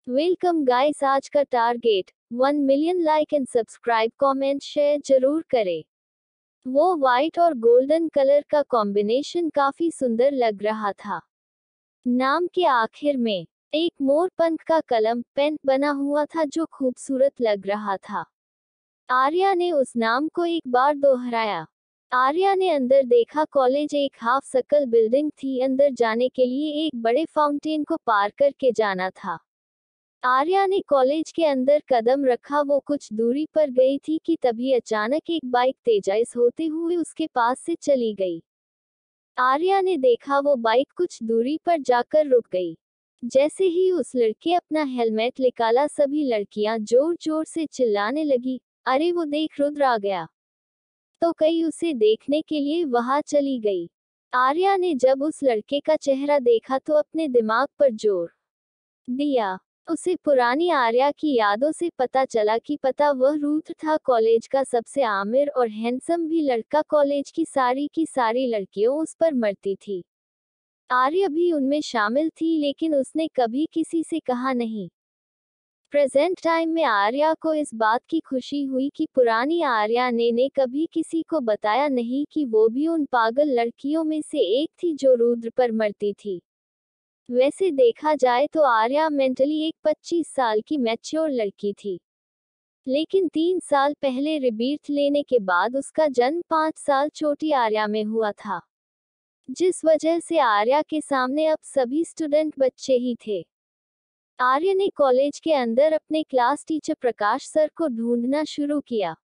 Welcome guys, आज का target 1 million like and subscribe, comment share जरूर करें। वो वाइट और गोल्डन कलर का कॉम्बिनेशन काफी सुंदर लग रहा था। नाम के आखिर में एक मोर पंख का कलम पेन बना हुआ था जो खूबसूरत लग रहा था। आर्या ने उस नाम को एक बार दोहराया। आर्या ने अंदर देखा। कॉलेज एक हाफ सर्कल बिल्डिंग थी। अंदर जाने के लिए एक बड़े फाउंटेन को पार करके जाना था। आर्या ने कॉलेज के अंदर कदम रखा। वो कुछ दूरी पर गई थी कि तभी अचानक एक बाइक तेज होते हुए उसके पास से चली गई। आर्या ने देखा वो बाइक कुछ दूरी पर जाकर रुक गई। जैसे ही उस लड़के अपना हेलमेट निकाला, सभी लड़कियां जोर जोर से चिल्लाने लगी, अरे वो देख, रुद्र आ गया। तो कई उसे देखने के लिए वहां चली गई। आर्या ने जब उस लड़के का चेहरा देखा तो अपने दिमाग पर जोर दिया। उसे पुरानी आर्या की यादों से पता चला कि पता वह रुद्र था, कॉलेज का सबसे आमिर और हैंडसम भी लड़का। कॉलेज की सारी लड़कियों उस पर मरती थी। आर्या भी उनमें शामिल थी, लेकिन उसने कभी किसी से कहा नहीं। प्रेजेंट टाइम में आर्या को इस बात की खुशी हुई कि पुरानी आर्या ने कभी किसी को बताया नहीं कि वो भी उन पागल लड़कियों में से एक थी जो रुद्र पर मरती थी। वैसे देखा जाए तो आर्या मेंटली एक 25 साल की मैच्योर लड़की थी, लेकिन 3 साल पहले रिबीर्थ लेने के बाद उसका जन्म 5 साल छोटी आर्या में हुआ था, जिस वजह से आर्या के सामने अब सभी स्टूडेंट बच्चे ही थे। आर्या ने कॉलेज के अंदर अपने क्लास टीचर प्रकाश सर को ढूंढना शुरू किया।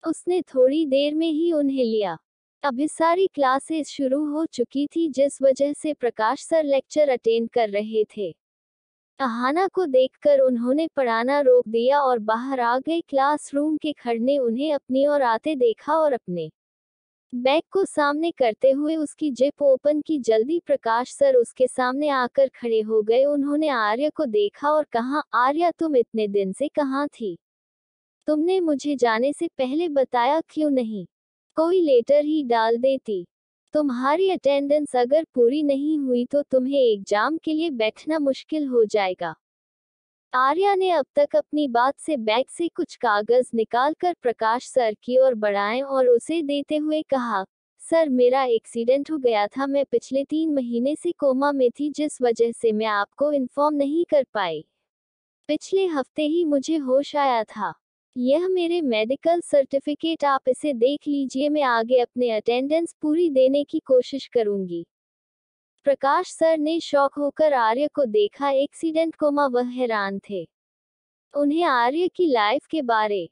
उसने थोड़ी देर में ही उन्हें लिया। अभी सारी क्लासेस शुरू हो चुकी थी, जिस वजह से प्रकाश सर लेक्चर अटेंड कर रहे थे। अहाना को देखकर उन्होंने पढ़ाना रोक दिया और बाहर आ गए। क्लासरूम के खड़े ने उन्हें अपनी ओर आते देखा और अपने बैग को सामने करते हुए उसकी जिप ओपन की। जल्दी प्रकाश सर उसके सामने आकर खड़े हो गए। उन्होंने आर्या को देखा और कहा, आर्या तुम इतने दिन से कहाँ थी? तुमने मुझे जाने से पहले बताया क्यों नहीं? कोई लेटर ही डाल देती। तुम्हारी अटेंडेंस अगर पूरी नहीं हुई तो तुम्हें एग्जाम के लिए बैठना मुश्किल हो जाएगा। आर्या ने अब तक अपनी बात से बैग से कुछ कागज निकालकर प्रकाश सर की ओर बढ़ाए और उसे देते हुए कहा, सर मेरा एक्सीडेंट हो गया था। मैं पिछले 3 महीने से कोमा में थी, जिस वजह से मैं आपको इन्फॉर्म नहीं कर पाई। पिछले हफ्ते ही मुझे होश आया था। यह मेरे मेडिकल सर्टिफिकेट, आप इसे देख लीजिए। मैं आगे अपने अटेंडेंस पूरी देने की कोशिश करूंगी। प्रकाश सर ने शॉक होकर आर्य को देखा। एक्सीडेंट कोमा, वह हैरान थे। उन्हें आर्य की लाइफ के बारे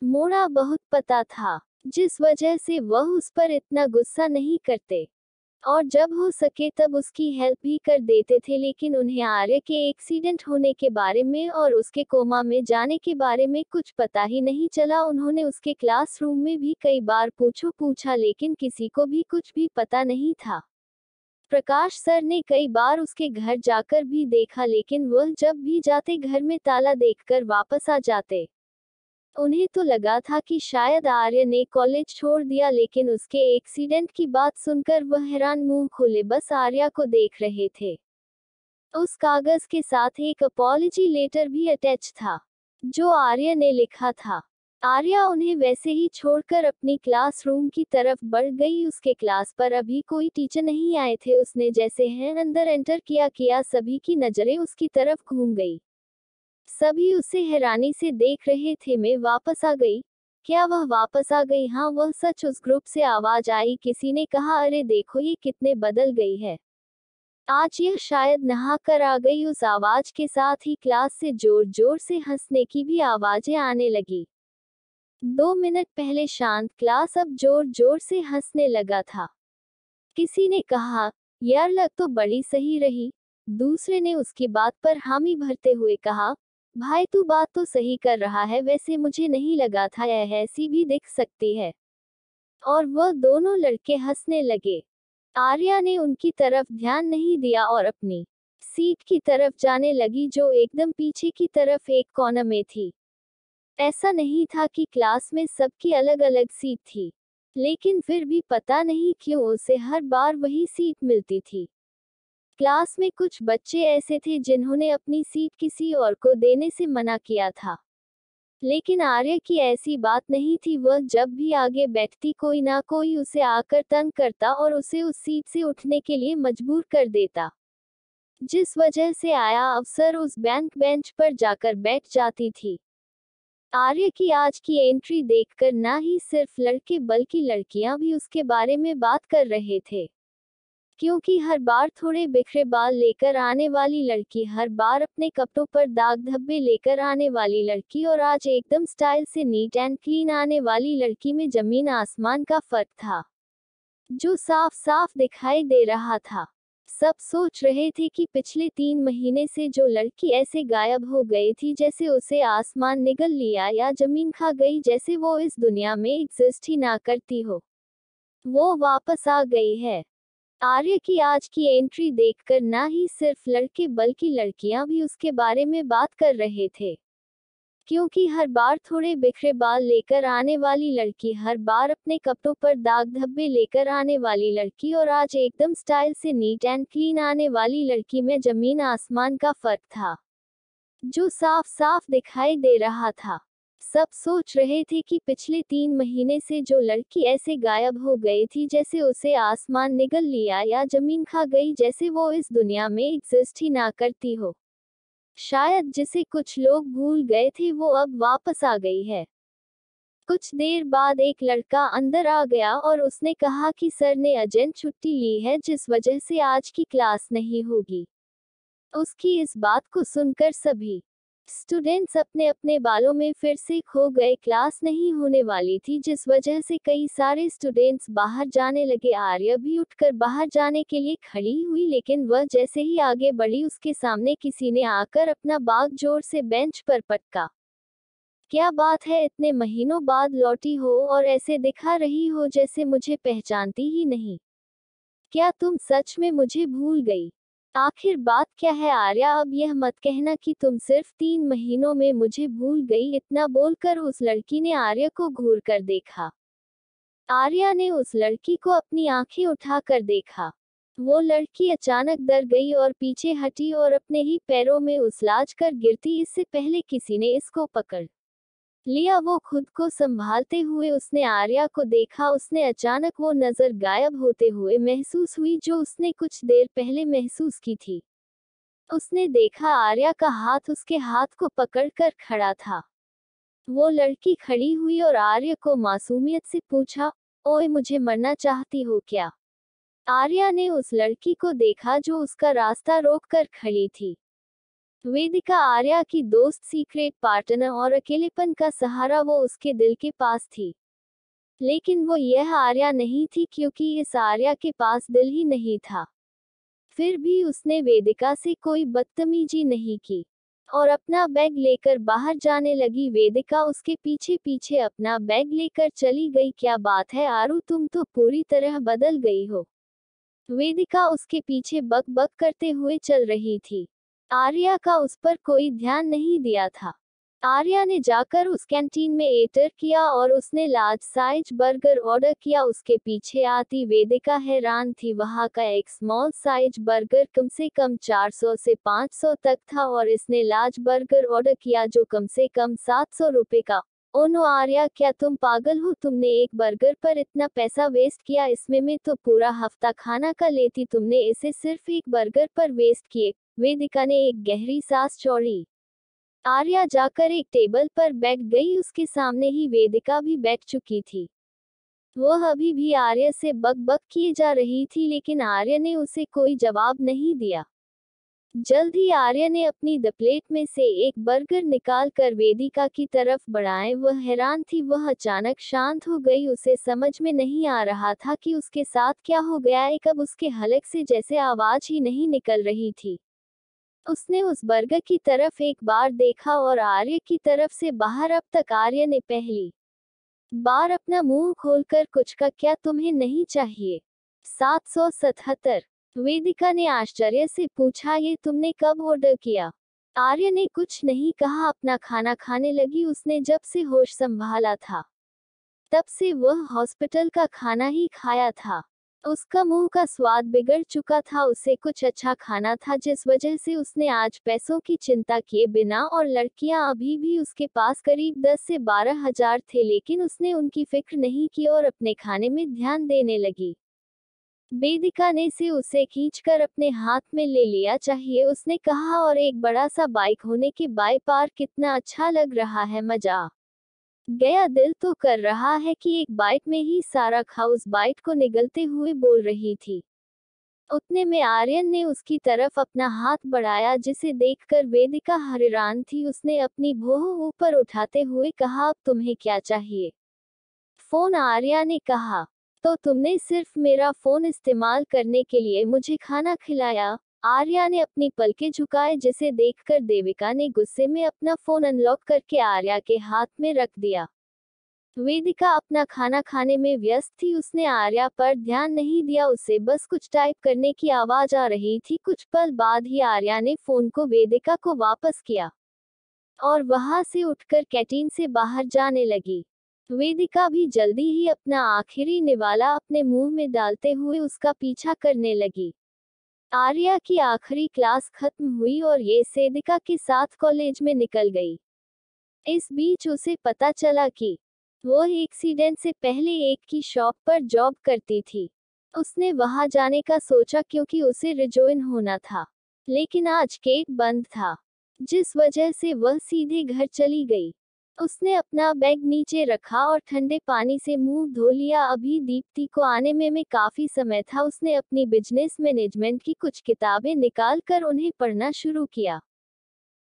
मोड़ा बहुत पता था, जिस वजह से वह उस पर इतना गुस्सा नहीं करते और जब हो सके तब उसकी हेल्प भी कर देते थे। लेकिन उन्हें आर्य के एक्सीडेंट होने के बारे में और उसके कोमा में जाने के बारे में कुछ पता ही नहीं चला। उन्होंने उसके क्लासरूम में भी कई बार पूछा, लेकिन किसी को भी कुछ भी पता नहीं था। प्रकाश सर ने कई बार उसके घर जाकर भी देखा, लेकिन वह जब भी जाते घर में ताला देखकर वापस आ जाते। उन्हें तो लगा था कि शायद आर्य ने कॉलेज छोड़ दिया, लेकिन उसके एक्सीडेंट की बात सुनकर वह हैरान मुंह खोले बस आर्या को देख रहे थे। उस कागज के साथ एक अपॉलजी लेटर भी अटैच था, जो आर्य ने लिखा था। आर्या उन्हें वैसे ही छोड़कर अपनी क्लासरूम की तरफ बढ़ गई। उसके क्लास पर अभी कोई टीचर नहीं आए थे। उसने जैसे हैं अंदर एंटर किया सभी की नजरें उसकी तरफ घूम गई। सभी उसे हैरानी से देख रहे थे। मैं वापस आ गई? क्या वह वापस आ गई? हाँ, वह सच। उस ग्रुप से आवाज आई। किसी ने कहा, अरे देखो ये कितने बदल गई है। आज यह शायद नहा कर आ गई। उस आवाज के साथ ही क्लास से जोर जोर से हंसने की भी आवाजें आने लगी। 2 मिनट पहले शांत क्लास अब जोर जोर से हंसने लगा था। किसी ने कहा, यार लग तो बड़ी सही रही। दूसरे ने उसकी बात पर हामी भरते हुए कहा, भाई तू बात तो सही कर रहा है, वैसे मुझे नहीं लगा था यह ऐसी भी दिख सकती है। और वह दोनों लड़के हंसने लगे। आर्या ने उनकी तरफ ध्यान नहीं दिया और अपनी सीट की तरफ जाने लगी, जो एकदम पीछे की तरफ एक कोने में थी। ऐसा नहीं था कि क्लास में सबकी अलग अलग सीट थी, लेकिन फिर भी पता नहीं क्यों उसे हर बार वही सीट मिलती थी। क्लास में कुछ बच्चे ऐसे थे जिन्होंने अपनी सीट किसी और को देने से मना किया था। लेकिन आर्य की ऐसी बात नहीं थी। वह जब भी आगे बैठती कोई ना कोई उसे आकर तंग करता और उसे उस सीट से उठने के लिए मजबूर कर देता, जिस वजह से आया अफसर उस बैंक बेंच पर जाकर बैठ जाती थी। आर्य की आज की एंट्री देखकर ना ही सिर्फ लड़के बल्कि लड़कियां भी उसके बारे में बात कर रहे थे, क्योंकि हर बार थोड़े बिखरे बाल लेकर आने वाली लड़की, हर बार अपने कपड़ों पर दाग धब्बे लेकर आने वाली लड़की और आज एकदम स्टाइल से नीट एंड क्लीन आने वाली लड़की में जमीन आसमान का फर्क था, जो साफ साफ दिखाई दे रहा था। सब सोच रहे थे कि पिछले 3 महीने से जो लड़की ऐसे गायब हो गई थी जैसे उसे आसमान निगल लिया या जमीन खा गई, जैसे वो इस दुनिया में एग्जिस्ट ही ना करती हो, वो वापस आ गई है। आर्य की आज की एंट्री देखकर ना ही सिर्फ लड़के बल्कि लड़कियां भी उसके बारे में बात कर रहे थे, क्योंकि हर बार थोड़े बिखरे बाल लेकर आने वाली लड़की, हर बार अपने कपड़ों पर दाग धब्बे लेकर आने वाली लड़की और आज एकदम स्टाइल से नीट एंड क्लीन आने वाली लड़की में जमीन आसमान का फर्क था, जो साफ साफ दिखाई दे रहा था। सब सोच रहे थे कि पिछले 3 महीने से जो लड़की ऐसे गायब हो गई थी जैसे उसे आसमान निगल लिया या जमीन खा गई, जैसे वो इस दुनिया में एग्जिस्ट ही ना करती हो, शायद जिसे कुछ लोग भूल गए थे, वो अब वापस आ गई है। कुछ देर बाद एक लड़का अंदर आ गया और उसने कहा कि सर ने अर्जेंट छुट्टी ली है, जिस वजह से आज की क्लास नहीं होगी। उसकी इस बात को सुनकर सभी स्टूडेंट्स अपने अपने बालों में फिर से खो गए। क्लास नहीं होने वाली थी, जिस वजह से कई सारे स्टूडेंट्स बाहर जाने लगे। आर्य भी उठकर बाहर जाने के लिए खड़ी हुई, लेकिन वह जैसे ही आगे बढ़ी उसके सामने किसी ने आकर अपना बाग जोर से बेंच पर पटका। क्या बात है, इतने महीनों बाद लौटी हो और ऐसे दिखा रही हो जैसे मुझे पहचानती ही नहीं। क्या तुम सच में मुझे भूल गई? आखिर बात क्या है आर्या? अब यह मत कहना कि तुम सिर्फ 3 महीनों में मुझे भूल गई। इतना बोलकर उस लड़की ने आर्या को घूर कर देखा। आर्या ने उस लड़की को अपनी आंखें उठाकर देखा। वो लड़की अचानक डर गई और पीछे हटी और अपने ही पैरों में उछलाज कर गिरती। इससे पहले किसी ने इसको पकड़ लिया, वो खुद को संभालते हुए उसने आर्या को देखा। उसने अचानक वो नजर गायब होते हुए महसूस हुई जो उसने कुछ देर पहले महसूस की थी। उसने देखा आर्या का हाथ उसके हाथ को पकड़कर खड़ा था। वो लड़की खड़ी हुई और आर्या को मासूमियत से पूछा, ओए मुझे मरना चाहती हो क्या? आर्या ने उस लड़की को देखा जो उसका रास्ता रोककर खड़ी थी। वेदिका आर्या की दोस्त, सीक्रेट पार्टनर और अकेलेपन का सहारा। वो उसके दिल के पास थी, लेकिन वो यह आर्या नहीं थी, क्योंकि इस आर्या के पास दिल ही नहीं था। फिर भी उसने वेदिका से कोई बदतमीजी नहीं की और अपना बैग लेकर बाहर जाने लगी। वेदिका उसके पीछे पीछे अपना बैग लेकर चली गई। क्या बात है आरू, तुम तो पूरी तरह बदल गई हो। वेदिका उसके पीछे बक बक करते हुए चल रही थी। आर्या का उस पर कोई ध्यान नहीं दिया था। आर्या ने जाकर उस कैंटीन में एंटर किया और उसने लार्ज साइज बर्गर ऑर्डर किया। उसके पीछे आती वेदिका हैरान थी। वहां का एक स्मॉल साइज बर्गर कम से कम 400 से 500 तक था और इसने लार्ज बर्गर ऑर्डर किया जो कम से कम 700 रुपए का। ओ नो आर्या, क्या तुम पागल हो? तुमने एक बर्गर पर इतना पैसा वेस्ट किया, इसमें मैं तो पूरा हफ्ता खाना का लेती। तुमने इसे सिर्फ एक बर्गर पर वेस्ट किए। वेदिका ने एक गहरी सांस छोड़ी। आर्या जाकर एक टेबल पर बैठ गई। उसके सामने ही वेदिका भी बैठ चुकी थी। वह अभी भी आर्या से बक बक किए जा रही थी, लेकिन आर्या ने उसे कोई जवाब नहीं दिया। जल्द ही आर्या ने अपनी द प्लेट में से एक बर्गर निकाल कर वेदिका की तरफ बढ़ाए। वह हैरान थी, वह अचानक शांत हो गई। उसे समझ में नहीं आ रहा था कि उसके साथ क्या हो गया है। कब उसके हलक से जैसे आवाज ही नहीं निकल रही थी। उसने उस बर्गर की तरफ एक बार देखा और आर्य की तरफ से बाहर। अब तक आर्य ने पहली बार अपना मुंह खोलकर कुछ का। क्या तुम्हें नहीं चाहिए? 777। वेदिका ने आश्चर्य से पूछा, ये तुमने कब ऑर्डर किया? आर्य ने कुछ नहीं कहा, अपना खाना खाने लगी। उसने जब से होश संभाला था तब से वह हॉस्पिटल का खाना ही खाया था। उसका मुंह का स्वाद बिगड़ चुका था, उसे कुछ अच्छा खाना था जिस वजह से उसने आज पैसों की चिंता किए बिना, और लड़कियां अभी भी उसके पास करीब 10 से 12 हजार थे, लेकिन उसने उनकी फिक्र नहीं की और अपने खाने में ध्यान देने लगी। वेदिका ने से उसे खींचकर अपने हाथ में ले लिया। चाहिए, उसने कहा, और एक बड़ा सा बाइक होने के बाय पार कितना अच्छा लग रहा है, मजा आ गया, दिल तो कर रहा है कि एक बाइट में ही सारा खा, उस बाइट को निगलते हुए बोल रही थी। उतने में आर्यन ने उसकी तरफ अपना हाथ बढ़ाया, जिसे देखकर वेदिका हैरान थी। उसने अपनी भौं ऊपर उठाते हुए कहा, अब तुम्हें क्या चाहिए? फोन, आर्या ने कहा। तो तुमने सिर्फ मेरा फोन इस्तेमाल करने के लिए मुझे खाना खिलाया? आर्या ने अपनी पलकें झुकाए, जिसे देखकर देविका ने गुस्से में अपना फोन अनलॉक करके आर्या के हाथ में रख दिया। वेदिका अपना खाना खाने में व्यस्त थी, उसने आर्या पर ध्यान नहीं दिया, उसे बस कुछ टाइप करने की आवाज आ रही थी। कुछ पल बाद ही आर्या ने फोन को वेदिका को वापस किया और वहां से उठकर कैंटीन से बाहर जाने लगी। वेदिका भी जल्दी ही अपना आखिरी निवाला अपने मुंह में डालते हुए उसका पीछा करने लगी। आर्या की आखिरी क्लास खत्म हुई और ये वेदिका के साथ कॉलेज में निकल गई। इस बीच उसे पता चला कि वो एक्सीडेंट से पहले एक की शॉप पर जॉब करती थी। उसने वहां जाने का सोचा क्योंकि उसे रिजॉइन होना था, लेकिन आज गेट बंद था, जिस वजह से वह सीधे घर चली गई। उसने अपना बैग नीचे रखा और ठंडे पानी से मुंह धो लिया। अभी दीप्ति को आने में काफी समय था। उसने अपनी बिजनेस मैनेजमेंट की कुछ किताबें निकाल कर उन्हें पढ़ना शुरू किया।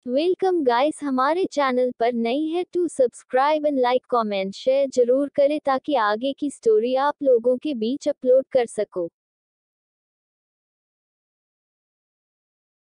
वेलकम गाइस, हमारे चैनल पर नई है तो subscribe and like comment share जरूर करें ताकि आगे की स्टोरी आप लोगों के बीच अपलोड कर सको।